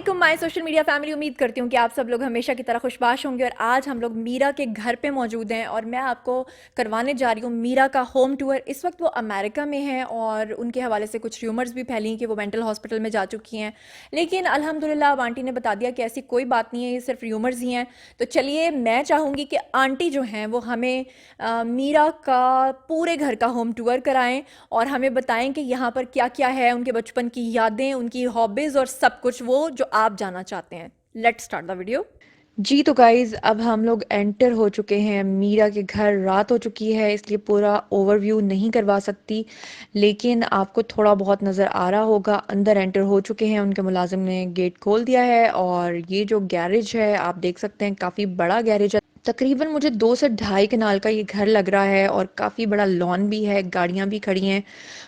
अस्सलामुअलैकुम my social media family. उम्मीद करती हूँ कि आप सब लोग हमेशा की तरह खुशबाश होंगे। और आज हम लोग मीरा के घर पे मौजूद हैं और मैं आपको करवाने जा रही हूँ मीरा का होम टूर। इस वक्त वो अमेरिका में हैं और उनके हवाले से कुछ र्यूमर्स भी फैली कि वो मेंटल हॉस्पिटल में जा चुकी हैं, लेकिन अल्हम्दुलिल्लाह अब आंटी ने बता दिया कि ऐसी कोई बात नहीं है, ये सिर्फ र्यूमर्स ही हैं। तो चलिए, मैं चाहूँगी कि आंटी जो हैं वो हमें मीरा का पूरे घर का होम टूर कराएं और हमें बताएं कि यहाँ पर क्या क्या है, उनके बचपन की यादें, उनकी हॉबीज़ और सब कुछ वो जो आप जानना चाहते हैं। Let's start the video. जी तो गाइज, अब हम लोग एंटर हो चुके हैं मीरा के घर। रात हो चुकी है इसलिए पूरा ओवरव्यू नहीं करवा सकती, लेकिन आपको थोड़ा बहुत नज़र आ रहा होगा। अंदर एंटर हो चुके हैं, उनके मुलाजिम ने गेट खोल दिया है और ये जो गैरेज है आप देख सकते हैं, काफ़ी बड़ा गैरेज है। तकरीबन मुझे 2 से 2.5 कनाल का ये घर लग रहा है और काफ़ी बड़ा लॉन भी है, गाड़ियाँ भी खड़ी हैं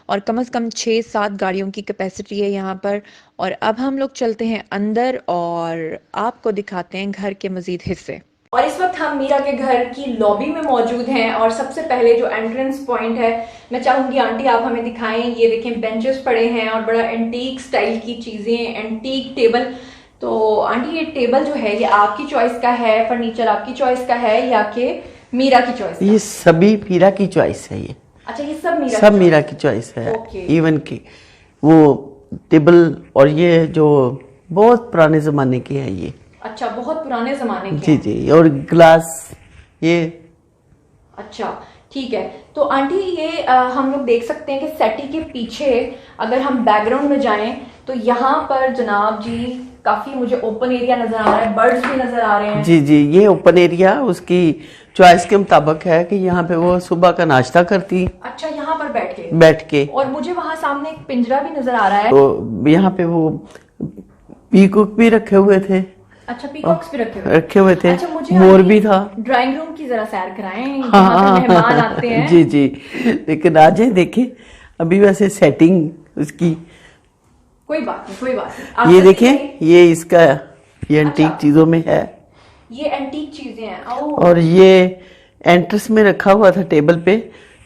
और कम से कम 6-7 गाड़ियों की कैपेसिटी है यहाँ पर। और अब हम लोग चलते हैं अंदर और आपको दिखाते हैं घर के मज़ीद हिस्से। और इस वक्त हम मीरा के घर की लॉबी में मौजूद हैं और सबसे पहले जो एंट्रेंस पॉइंट है, मैं चाहूंगी आंटी आप हमें दिखाएं। ये देखें, बेंचेस पड़े हैं और बड़ा एंटीक स्टाइल की चीजें, एंटीक टेबल। तो आंटी, ये टेबल जो है ये आपकी चॉइस का है, फर्नीचर आपकी चॉइस का है या कि मीरा की चॉइस का? ये सभी मीरा की चॉइस है। ये अच्छा, ये सब सब मीरा की चॉइस है। ओके। इवन की वो टेबल और ये जो बहुत पुराने जमाने की है ये। अच्छा, बहुत पुराने जमाने के जी हैं। जी, और ग्लास ये। अच्छा, ठीक है। तो आंटी ये हम लोग देख सकते हैं कि सेटी के पीछे अगर हम बैकग्राउंड में जाएं तो यहाँ पर जनाब जी काफी मुझे ओपन एरिया नजर आ रहा है, बर्ड्स भी नजर आ रहे हैं। जी जी, ये ओपन एरिया उसकी चॉइस के मुताबिक है कि यहाँ पे वो सुबह का नाश्ता करती। अच्छा, यहाँ पर बैठ के। और मुझे वहां सामने एक पिंजरा भी नजर आ रहा है। तो यहाँ पे वो पीकॉक भी रखे हुए थे। अच्छा, पीकॉक्स भी रखे हुए थे। अच्छा, मुझे मोर भी था। ड्राइंग रूम की जरा सैर कराएं, जहाँ पे मेहमान आते हैं। जी जी, लेकिन आज देखें अभी वैसे सेटिंग उसकी कोई बात नहीं, कोई बात नहीं। ये देखें, ये इसका ये एंटीक अच्छा, चीजों में है। ये एंटीक चीजें हैं। और ये एंट्रेंस में रखा हुआ था टेबल पे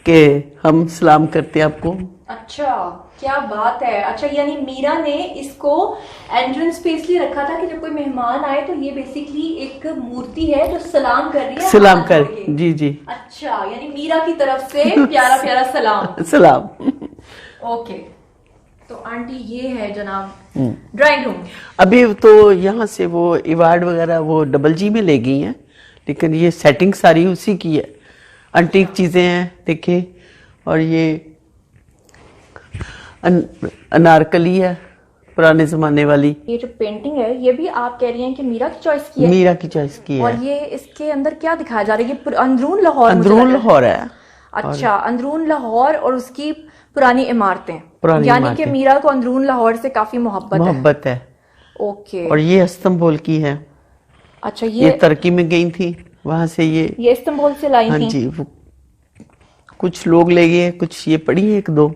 कि हम सलाम करते हैं आपको। अच्छा, क्या बात है। अच्छा, यानी मीरा ने इसको एंट्रेंस पे इसलिए रखा था कि जब कोई मेहमान आए तो ये बेसिकली एक मूर्ति है जो सलाम कर रही है, सलाम कर। जी जी। अच्छा, यानी मीरा की तरफ से प्यारा प्यारा सलाम। सलाम। ओके। तो आंटी ये है जनाब ड्राइंग रूम। अभी तो यहाँ से वो इवार्ड वगैरह वो डबल जी में ले गई हैं, लेकिन ये सेटिंग सारी उसी की है। एंटीक चीजें हैं देखिए। और ये अनारकली है, पुराने जमाने वाली। ये जो पेंटिंग है ये भी आप कह रही हैं कि मीरा की चॉइस की है? मीरा की चॉइस की है। और ये इसके अंदर क्या दिखाया जा रहा है? ये अंदरून लाहौर, अंदरून लाहौर है। अच्छा, अंदरून लाहौर और उसकी पुरानी इमारतें, पुरानी यानी कि मीरा को अंदरून लाहौर से काफी मोहब्बत है। ओके। और ये इस्तांबुल की है। अच्छा, ये तुर्की में गई थी, वहां से ये इस्तांबुल से लाई हाँ थी? जी, कुछ लोग ले गए, कुछ ये पड़ी है 1-2।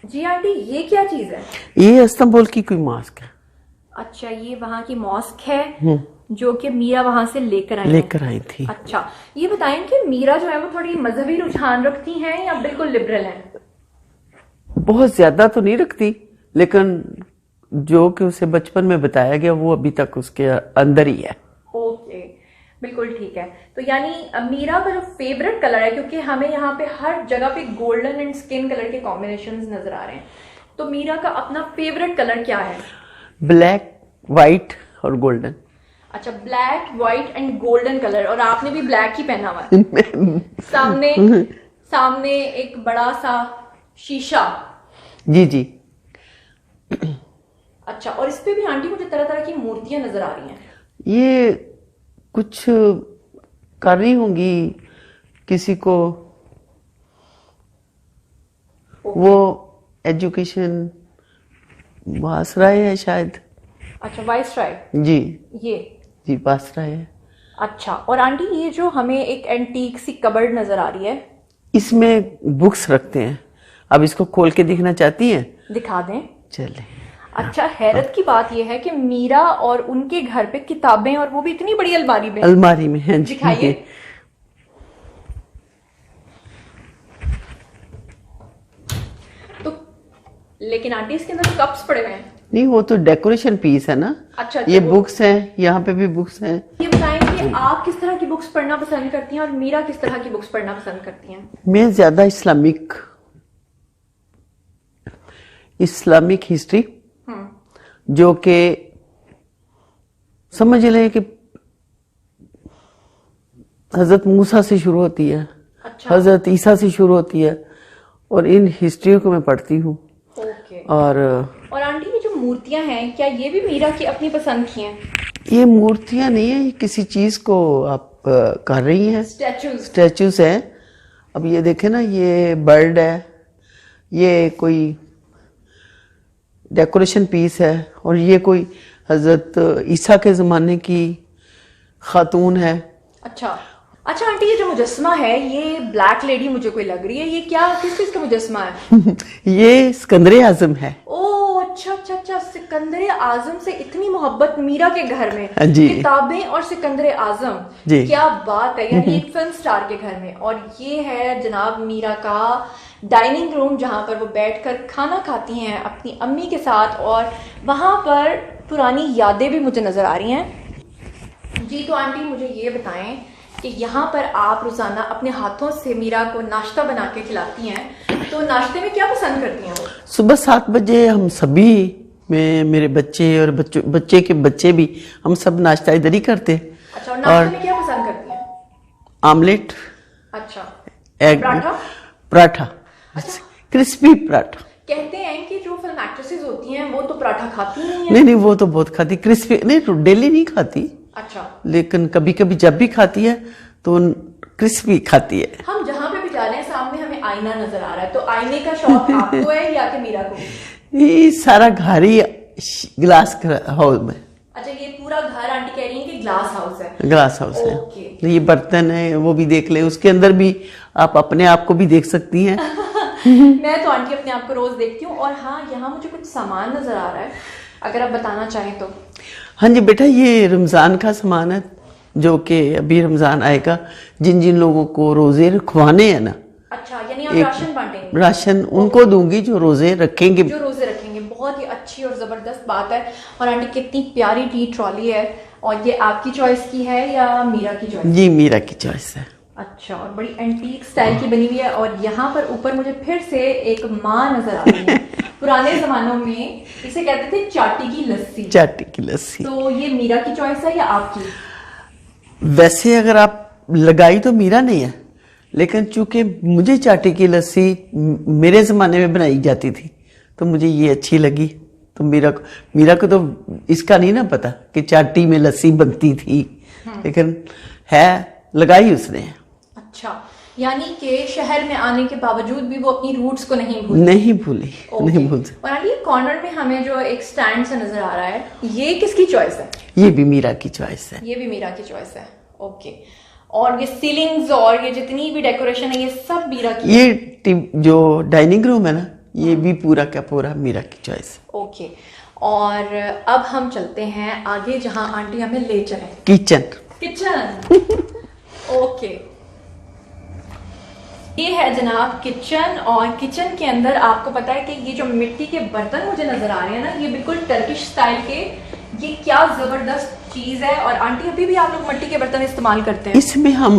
जी आंटी, ये क्या चीज है? ये इस्तांबुल की कोई मास्क है। अच्छा, ये वहाँ की मॉस्क है जो कि मीरा वहां से लेकर आई थी। अच्छा, ये बताएं कि मीरा जो है वो थोड़ी मजहबी रुझान रखती हैं या बिल्कुल लिबरल हैं? बहुत ज्यादा तो नहीं रखती, लेकिन जो कि उसे बचपन में बताया गया वो अभी तक उसके अंदर ही है। ओके, बिल्कुल ठीक है। तो यानी मीरा का जो फेवरेट कलर है, क्योंकि हमें यहाँ पे हर जगह पे गोल्डन एंड स्किन कलर के कॉम्बिनेशंस नजर आ रहे हैं, तो मीरा का अपना फेवरेट कलर क्या है? ब्लैक, व्हाइट और गोल्डन। अच्छा, black, white and golden colour. और आपने भी ब्लैक ही पहना हुआ है। सामने एक बड़ा सा शीशा। जी जी। अच्छा, और इस पे भी आंटी मुझे तरह तरह की मूर्तियां नजर आ रही हैं। ये कुछ कर रही होंगी किसी को, वो एजुकेशन वासराय है शायद। अच्छा, वाइसराय। जी ये जी, वासराय है। अच्छा, और आंटी ये जो हमें एक एंटीक सी कबर्ड नजर आ रही है, इसमें बुक्स रखते हैं। अब इसको खोल के दिखना चाहती हैं? दिखा दें। चले। अच्छा, हैरत की बात यह है कि मीरा और उनके घर पे किताबें, और वो भी इतनी बड़ी अलमारी में है। दिखाइए। तो लेकिन आंटी इसके अंदर कप्स पड़े हुए हैं। नहीं, वो तो डेकोरेशन पीस है ना। अच्छा, ये बुक्स हैं, यहाँ पे भी बुक्स हैं। ये बताएं कि आप किस तरह की बुक्स पढ़ना पसंद करती हैं और मीरा किस तरह की बुक्स पढ़ना पसंद करती हैं? मैं ज्यादा इस्लामिक हिस्ट्री, जो कि समझ लें कि हजरत मूसा से शुरू होती है, अच्छा। हजरत ईसा से शुरू होती है, और इन हिस्ट्रियों को मैं पढ़ती हूँ। ओके। और आंटी ये जो मूर्तियां हैं, क्या ये भी मीरा की अपनी पसंद की हैं? ये मूर्तियां नहीं है, ये किसी चीज को आप कर रही हैं। स्टैचूज है। अब ये देखे ना, ये बर्ड है, ये कोई डेकोरेशन पीस है, और ये कोई हजरत ईसा के ज़माने की खातून है। अच्छा अच्छा आंटी, ये जो मुजस्समा है, ये ब्लैक लेडी मुझे कोई लग रही है, ये क्या किस चीज का मुजस्समा है? ये सिकंदर आजम है। ओह अच्छा अच्छा अच्छा, सिकंदर आजम से इतनी मोहब्बत मीरा के घर में। जी। किताबें और सिकंदर आजम, जी। क्या बात है, यानी एक फिल्म स्टार के घर में। और ये है जनाब मीरा का डाइनिंग रूम, जहाँ पर वो बैठकर खाना खाती हैं अपनी अम्मी के साथ, और वहाँ पर पुरानी यादें भी मुझे नजर आ रही हैं। जी तो आंटी मुझे ये बताएं कि यहाँ पर आप रोजाना अपने हाथों से मीरा को नाश्ता बना के खिलाती हैं, तो नाश्ते में क्या पसंद करती हैं वो? सुबह 7 बजे हम सभी, मैं, मेरे बच्चे और बच्चे के बच्चे भी, हम सब नाश्ता इधर ही करते हैं। अच्छा, और नाश्ते में क्या पसंद करती हैं? आमलेट, अच्छा, एग, पराठा, क्रिस्पी पराठा। कहते हैं कि जो फिल्म एक्ट्रेसेस होती हैं वो तो पराठा खाती नहीं है। नहीं, वो तो बहुत खाती, क्रिस्पी नहीं, डेली नहीं खाती। अच्छा, लेकिन कभी कभी जब भी खाती है तो क्रिस्पी खाती है। हम जहाँ पे भी जा रहे हैं सामने हमें आईना नजर आ रहा है, तो आईने का शौक आपको है या कि मीरा को? ये सारा घर ही ग्लास हाउस में। अच्छा, ये पूरा घर आंटी कह रही है कि ग्लास हाउस है। ग्लास हाउस है। ओके। ये बर्तन है, वो भी देख ले, उसके अंदर भी आप अपने आप को भी देख सकती हैं। मैं तो आंटी अपने आप को रोज देखती हूँ। और हाँ, यहाँ मुझे कुछ सामान नजर आ रहा है, अगर आप बताना चाहें तो। हाँ जी बेटा, ये रमज़ान का सामान है, जो कि अभी रमज़ान आएगा, जिन जिन लोगों को रोज़े रखवाने हैं ना। अच्छा, यानी आप राशन बांटेंगे? राशन उनको दूंगी जो रोज़े रखेंगे। जो रोज़े रखेंगे, बहुत ही अच्छी और ज़बरदस्त बात है। और आंटी कितनी प्यारी टी ट्रॉली है, और ये आपकी चॉइस की है या मीरा की चॉइस? जी, मीरा की चॉइस है। अच्छा, और बड़ी एंटीक स्टाइल की बनी हुई है। और यहाँ पर ऊपर मुझे फिर से एक माँ नजर आ रही है। पुराने जमानों में इसे कहते थे चाटी की लस्सी। चाटी की लस्सी। तो ये मीरा की चॉइस है या आपकी? वैसे अगर आप लगाई तो मीरा नहीं है, लेकिन चूंकि मुझे चाटी की लस्सी मेरे जमाने में बनाई जाती थी, तो मुझे ये अच्छी लगी। तो मीरा को तो इसका नहीं ना पता कि चाटी में लस्सी बनती थी, लेकिन है, लगाई उसने। अच्छा, यानी कि शहर में आने के बावजूद भी वो अपनी रूट्स को नहीं भूली। नहीं भूली। नहीं भूल। और आंटी, कॉर्नर में हमें जो एक स्टैंड से नजर आ रहा है, ये किसकी चॉइस है? ये भी मीरा की चॉइस है। ये भी मीरा की चॉइस है। ओके। और ये सीलिंग्स और ये जितनी भी डेकोरेशन है, ये सब मीरा की? ये जो डाइनिंग रूम है ना, ये भी पूरा का पूरा मीरा की चॉइस है। ओके। और अब हम चलते हैं आगे, जहां आंटी हमें ले चले। किचन। ओके, ये है जनाब किचन। और किचन के अंदर आपको पता है कि ये जो मिट्टी के बर्तन मुझे नजर आ रहे हैं ना, ये बिल्कुल टर्किश स्टाइल के, ये क्या जबरदस्त चीज है। और आंटी, अभी भी आप लोग मिट्टी के बर्तन इस्तेमाल करते हैं? इसमें हम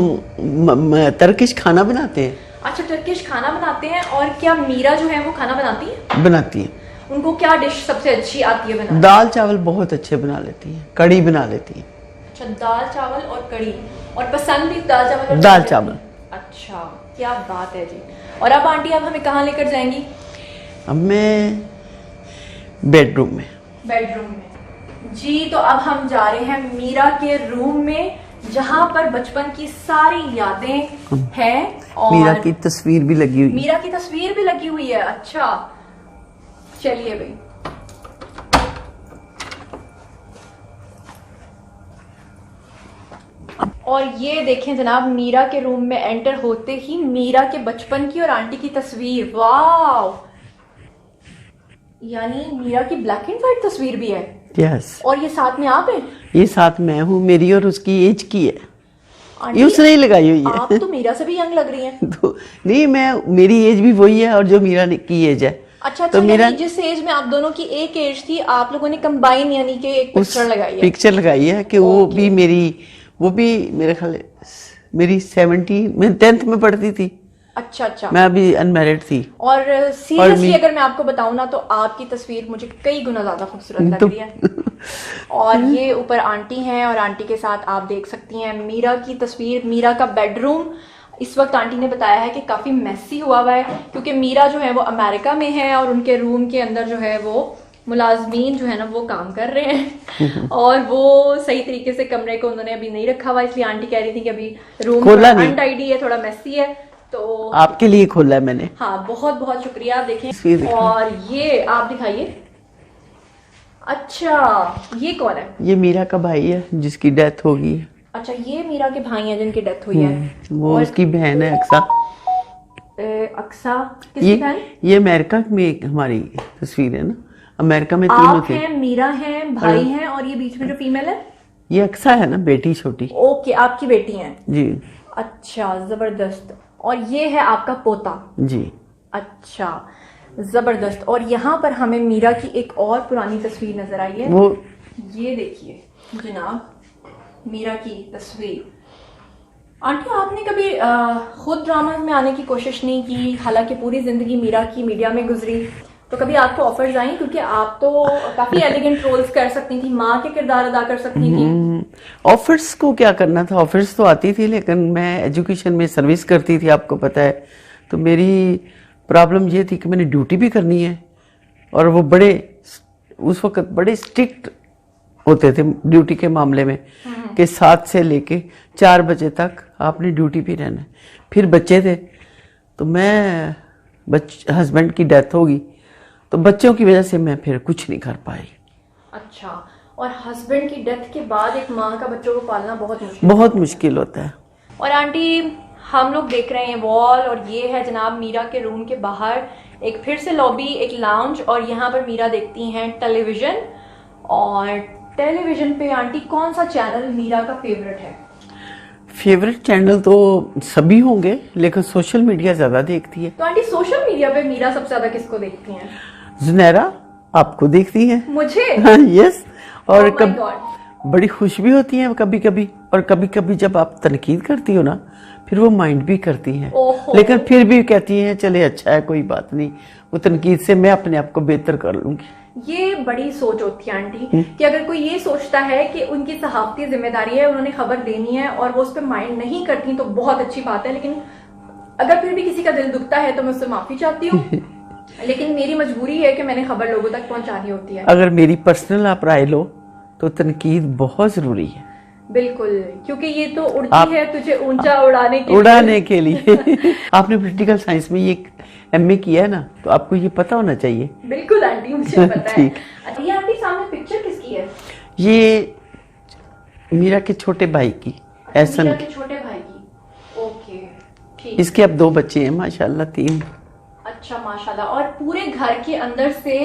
टर्किश खाना बनाते हैं। अच्छा, टर्किश खाना बनाते हैं। और क्या मीरा जो है वो खाना बनाती है? बनाती है। उनको क्या डिश सबसे अच्छी आती है बनाना? दाल चावल बहुत अच्छे बना लेती है, कड़ी बना लेती है। अच्छा, दाल चावल और कड़ी। और पसंद भी दाल चावल और दाल कड़ी? चावल। अच्छा, क्या बात है जी। और अब आंटी, आप हमें कहाँ लेकर जाएंगी? अब मैं बेडरूम में। बेडरूम में जी। तो अब हम जा रहे हैं मीरा के रूम में, जहाँ पर बचपन की सारी यादें हैं। और मीरा की तस्वीर भी लगी हुई। मीरा की तस्वीर भी लगी हुई है। अच्छा, चलिए भाई। और ये देखें जनाब, मीरा के रूम में एंटर होते ही मीरा के बचपन की और आंटी की तस्वीर। वाह, यानी मीरा की ब्लैक एंड व्हाइट तस्वीर भी है। यस। और ये साथ में आप हैं? ये साथ मैं हूँ, मेरी और उसकी एज की है। आंटी, ये उसने ही लगाई हुई है। आप तो मीरा से भी यंग लग रही हैं। तो नहीं, मेरी एज भी वही है और जो मीरा की एज है। अच्छा तो अच्छा, मेरा यानी जिस एज में आप दोनों की एक एज थी, आप लोगों ने कंबाइन यानी कि एक उस पिक्चर लगाई है। पिक्चर लगाई है कि वो भी मेरे ख्याल मेरी 17 मैं 10th में पढ़ती थी, अच्छा अच्छा। मैं अभी अनमैरिड थी। और और सीरियसली मैं अगर मैं आपको बताऊं ना, तो आपकी तस्वीर मुझे कई गुना ज्यादा खूबसूरत लग तो रही है। और ये ऊपर आंटी हैं, और आंटी के साथ आप देख सकती हैं मीरा की तस्वीर। मीरा का बेडरूम इस वक्त आंटी ने बताया है कि काफी मेसी हुआ हुआ है, क्योंकि मीरा जो है वो अमेरिका में है और उनके रूम के अंदर जो है वो मुलाजमीन जो है ना वो काम कर रहे हैं और वो सही तरीके से कमरे को उन्होंने अभी नहीं रखा हुआ, इसलिए आंटी कह रही थी कि अभी रूम खोला थोड़ा नहीं, अनटाइडी है, थोड़ा मेसी है। तो आपके लिए खोला है मैंने। हाँ, बहुत बहुत शुक्रिया। आप तस्वीर देखें, दिखाओ। और ये आप दिखाइए। अच्छा, ये कौन है? ये मीरा का भाई है जिसकी डेथ हो गई है। अच्छा, ये मीरा के भाई हैं जिनकी डेथ हुई है। वो और उसकी बहन है अक्सा। अक्सा किसकी बहन? ये अमेरिका में एक हमारी तस्वीर है ना, अमेरिका में तीनों आप थे। हैं, मीरा हैं, भाई हैं, और ये बीच में जो फीमेल है ये अक्सा है ना, बेटी छोटी। ओके, आपकी बेटी हैं। जी अच्छा, जबरदस्त। और ये है आपका पोता। जी। अच्छा, जबरदस्त। और यहाँ पर हमें मीरा की एक और पुरानी तस्वीर नजर आई है। वो ये देखिए जनाब, मीरा की तस्वीर। आंटी, आपने कभी खुद ड्रामा में आने की कोशिश नहीं की? हालांकि पूरी जिंदगी मीरा की मीडिया में गुजरी, तो कभी आपको ऑफर्स आई? क्योंकि आप तो काफी एलिगेंट रोल्स कर सकती थी, माँ के किरदार अदा कर सकती थी। ऑफर्स को क्या करना था, ऑफर्स तो आती थी, लेकिन मैं एजुकेशन में सर्विस करती थी, आपको पता है। तो मेरी प्रॉब्लम ये थी कि मैंने ड्यूटी भी करनी है, और वो उस वक्त बड़े स्ट्रिक्ट होते थे ड्यूटी के मामले में, कि 7 से लेके 4 बजे तक आपने ड्यूटी भी रहना है। फिर बच्चे थे, तो मैं हस्बैंड की डेथ होगी, तो बच्चों की वजह से मैं फिर कुछ नहीं कर पाई। अच्छा, और हस्बैंड की डेथ के बाद एक माँ का बच्चों को पालना बहुत मुश्किल होता है। और आंटी, हम लोग देख रहे हैं वॉल, और ये है जनाब मीरा के रूम के बाहर एक फिर से लॉबी, एक लाउंज, और यहाँ पर मीरा देखती हैं टेलीविजन। और टेलीविजन पे आंटी कौन सा चैनल मीरा का फेवरेट है? फेवरेट चैनल तो सभी होंगे, लेकिन सोशल मीडिया ज्यादा देखती है। तो आंटी, सोशल मीडिया पे मीरा सबसे ज्यादा किसको देखती हैं? जुनैरा आपको देखती है। मुझे? यस। और Oh my God. बड़ी खुश भी होती हैं कभी कभी, और कभी कभी जब आप तनकीद करती हो ना, फिर वो माइंड भी करती हैं, ओहो। लेकिन फिर भी कहती हैं चले अच्छा है, कोई बात नहीं, वो तनकीद से मैं अपने आप को बेहतर कर लूंगी। ये बड़ी सोच होती है आंटी, कि अगर कोई ये सोचता है कि उनकी सहाफती जिम्मेदारी है, उन्होंने खबर देनी है, और वो उस पर माइंड नहीं करती, तो बहुत अच्छी बात है। लेकिन अगर फिर भी किसी का दिल दुखता है तो मैं उससे माफी चाहती हूँ, लेकिन मेरी मजबूरी है कि मैंने खबर लोगों तक पहुंचानी होती है। अगर मेरी पर्सनल आप राय लो तो तनकीद बहुत जरूरी है। बिल्कुल, क्योंकि ये तो उड़ती है तुझे ऊंचा उड़ाने के लिए आपने पॉलिटिकल साइंस में ये एमए किया है ना, तो आपको ये पता होना चाहिए। बिल्कुल आंटी, मुझे पता है। अच्छा, ये आंटी सामने पिक्चर किसकी है? ये मीरा के छोटे भाई की, एहसन मीरा के छोटे भाई की। ओके, ठीक। इसके अब 2 बच्चे हैं माशाल्लाह, 3। अच्छा, माशाल्लाह। और पूरे घर के अंदर से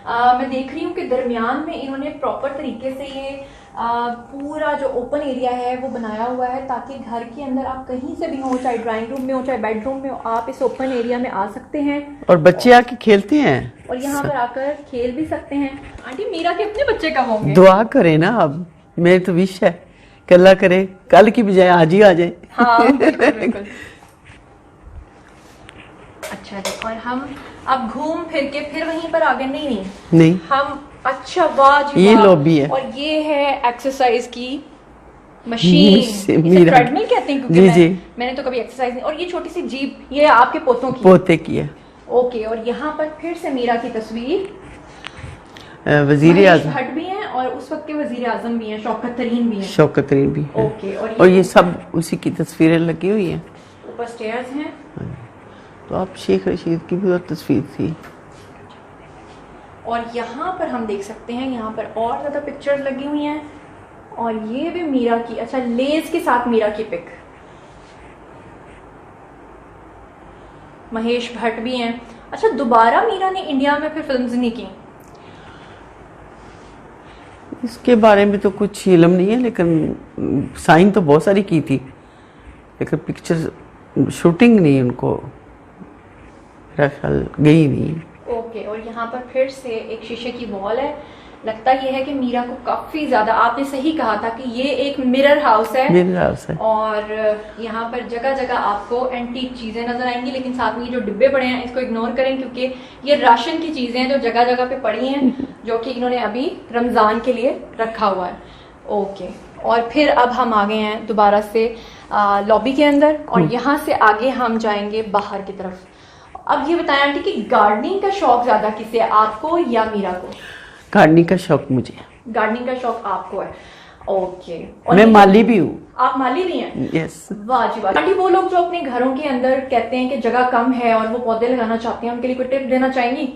मैं देख रही हूँ कि दरमियान में इन्होंने प्रॉपर तरीके से ये पूरा जो ओपन एरिया है वो बनाया हुआ है, ताकि घर के अंदर आप कहीं से भी हो, चाहे ड्राइंग रूम में हो, चाहे बेडरूम में हो, आप इस ओपन एरिया में आ सकते हैं और बच्चे आके खेलते हैं, और यहाँ पर आकर खेल भी सकते हैं। आंटी, मीरा के अपने बच्चे कब होंगे? दुआ करें ना, अब मेरी तो विश है कि अल्लाह करे कल की बजाय आज ही आ जाए। हाँ, बिल्कुल बिल्कुल। अच्छा जी, और हम अब घूम फिर के फिर वहीं पर आ गए? नहीं हम, अच्छा वाह जी, ये वाह। लॉबी है, और ये है एक्सरसाइज की मशीन, इसे ट्रेडमिल कहते हैं, क्योंकि मैंने तो कभी एक्सरसाइज नहीं। और ये छोटी सी जीप, ये आपके पोते की है। ओके, और यहाँ पर फिर से मीरा की तस्वीर, वजीर आजम भट्ट भी हैं, और उस वक्त के वजीर आजम भी हैं, शौकत तरीन भी हैं। शौकत तरीन भी है। ओके, और ये सब उसी की तस्वीरें लगी हुई हैं। ऊपर स्टेयर्स हैं। तो आप शेख रशीद की भी और तस्वीर थी। और यहाँ पर हम देख सकते हैं, यहाँ पर और ज़्यादा पिक्चर्स लगी हुई हैं, और ये भी मीरा की, अच्छा, लेस के साथ मीरा की पिक। महेश भट्ट भी हैं। अच्छा, दोबारा मीरा ने इंडिया में फिर फिल्म्स नहीं की? इसके बारे में तो कुछ इल्म नहीं है, लेकिन साइन तो बहुत सारी की थी, लेकिन पिक्चर शूटिंग नहीं, उनको मेरा ख्याल गई नहीं। ओके, ओके, और यहाँ पर फिर से एक शीशे की वॉल है। लगता ये है कि मीरा को काफी ज्यादा, आपने सही कहा था कि ये एक मिरर हाउस है। मिरर हाउस है। और यहाँ पर जगह जगह आपको एंटीक चीजें नजर आएंगी, लेकिन साथ में ये जो डिब्बे पड़े हैं इसको इग्नोर करें, क्योंकि ये राशन की चीजें हैं जो जगह जगह पे पड़ी हैं, जो कि इन्होंने अभी रमजान के लिए रखा हुआ है। ओके, और फिर अब हम आ गए हैं दोबारा से लॉबी के अंदर, और यहाँ से आगे हम जाएंगे बाहर की तरफ। अब ये बताएं आंटी कि गार्डनिंग का शौक ज्यादा किसे है, आपको या मीरा को? गार्डनिंग का शौक मुझे है। गार्डनिंग का शौक आपको है, ओके। और मैं माली भी हूँ। आप माली भी हैं? यस। वाह जी वाह। आंटी, वो लोग जो अपने घरों के अंदर कहते हैं कि जगह कम है और वो पौधे लगाना चाहते हैं, उनके लिए कोई टिप देना चाहेंगी?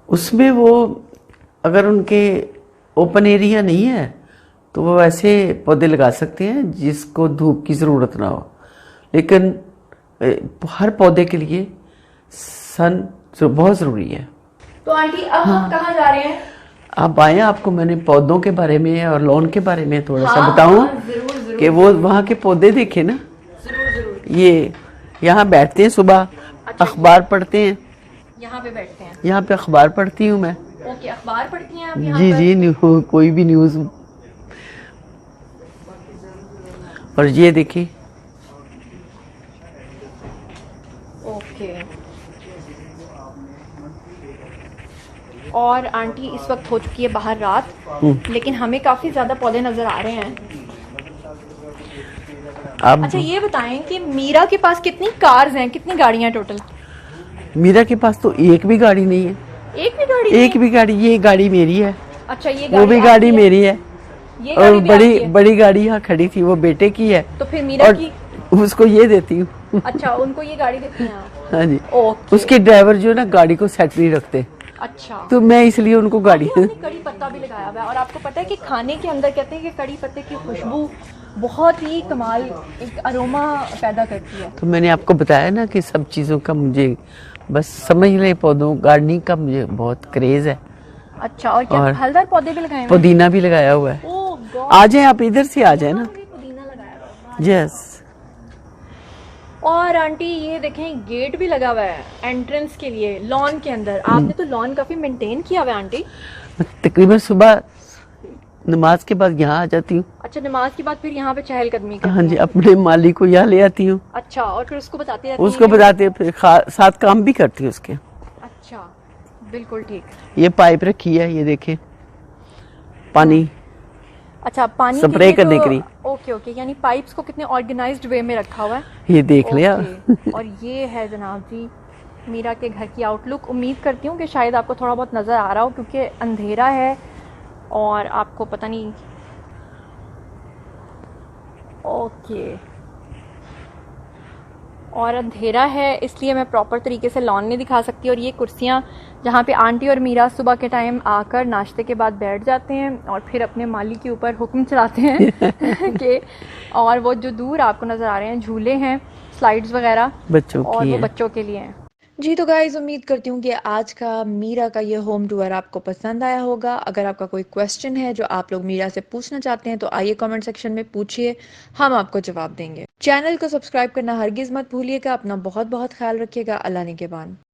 उसमें वो अगर उनके ओपन एरिया नहीं है तो वो ऐसे पौधे लगा सकते हैं जिसको धूप की ज़रूरत ना हो, लेकिन हर पौधे के लिए सन बहुत ज़रूरी है। तो आंटी अब हम कहाँ जा रहे हैं? आप आए, आपको मैंने पौधों के बारे में और लॉन के बारे में थोड़ा सा हाँ, बताऊं जरूर जरूर कि वो वहाँ के पौधे देखे ना। जरूर जरूर। ये यहाँ बैठते हैं सुबह, अखबार पढ़ते हैं। यहाँ पे बैठते हैं? यहाँ पे अखबार पढ़ती हूँ मैं। ओके, अखबार पढ़ती हैं आप यहाँ जी पर? जी, कोई भी न्यूज़। और ये देखिए, ओके। और आंटी इस वक्त हो चुकी है बाहर रात, लेकिन हमें काफी ज्यादा पौधे नजर आ रहे हैं। अब अच्छा, ये बताएं कि मीरा के पास कितनी कार्स हैं, कितनी गाड़ियां टोटल? मीरा के पास तो एक भी गाड़ी नहीं है। एक भी गाड़ी एक भी गाड़ी, ये गाड़ी मेरी है। अच्छा, ये वो भी गाड़ी आपकी है? मेरी है। ये और गाड़ी भी आपकी है? बड़ी गाड़ी यहाँ खड़ी थी, वो बेटे की है। तो फिर मीरा और की? उसको ये देती हूँ। अच्छा, उनको ये गाड़ी देती हैं आप? हाँ जी। ओके। उसके ड्राइवर जो है ना गाड़ी को सेट नहीं रखते, अच्छा, तो मैं इसलिए उनको गाड़ी आपने कड़ी पत्ता भी लगाया हुआ है, और आपको पता है कि खाने के अंदर कहते हैं कि कड़ी पत्ते की खुशबू बहुत ही कमाल एक अरोमा पैदा करती है। तो मैंने आपको बताया ना कि सब चीज़ों का मुझे बस समझ ले, पौधों गार्डनिंग का मुझे बहुत क्रेज है। अच्छा, और क्या और फलदार पौधे भी लगाए हुए हैं? पुदीना भी लगाया हुआ है। ओह गॉड, आ जाए आप, इधर से आ जाए ना। पुदीना लगाया हुआ है। यस। और आंटी ये देखें, गेट भी लगा हुआ है एंट्रेंस के लिए लॉन के अंदर। आपने तो लॉन काफी मेंटेन किया हुआ है आंटी। तकरीबन सुबह नमाज के बाद यहाँ आ जाती हूँ। अच्छा, नमाज के बाद फिर यहाँ पे चहलकदमी हाँ करती जी, हैं? अपने माली को यहाँ ले आती हूँ। अच्छा, और फिर उसको बताती रहती उसको हैं? बताते हैं, फिर साथ काम भी करती हूँ उसके। अच्छा, बिल्कुल ठीक। ये पाइप रखी है, ये देखें, पानी अच्छा, पानी स्प्रे करने के लिए। ओके ओके, यानी पाइप्स को कितने ऑर्गेनाइज्ड वे में रखा हुआ है। ये देख लिया। ओके। और ये है जनाब जी मीरा के घर की आउटलुक। उम्मीद करती हूँ कि शायद आपको थोड़ा बहुत नज़र आ रहा हो, क्योंकि अंधेरा है और आपको पता नहीं। ओके, और अंधेरा है इसलिए मैं प्रॉपर तरीके से लॉन नहीं दिखा सकती। और ये कुर्सियाँ जहाँ पे आंटी और मीरा सुबह के टाइम आकर नाश्ते के बाद बैठ जाते हैं और फिर अपने माली के ऊपर हुक्म चलाते हैं कि, और वो जो दूर आपको नज़र आ रहे हैं झूले हैं, स्लाइड्स वगैरह, बच्चों और की वो है। बच्चों के लिए हैं। जी तो गाइज़, उम्मीद करती हूँ कि आज का मीरा का ये होम टूर आपको पसंद आया होगा। अगर आपका कोई क्वेश्चन है जो आप लोग मीरा से पूछना चाहते हैं तो आइए कमेंट सेक्शन में पूछिए, हम आपको जवाब देंगे। चैनल को सब्सक्राइब करना हरगिज़ मत भूलिएगा। अपना बहुत बहुत ख्याल रखिएगा। अल्लाह निगहबान।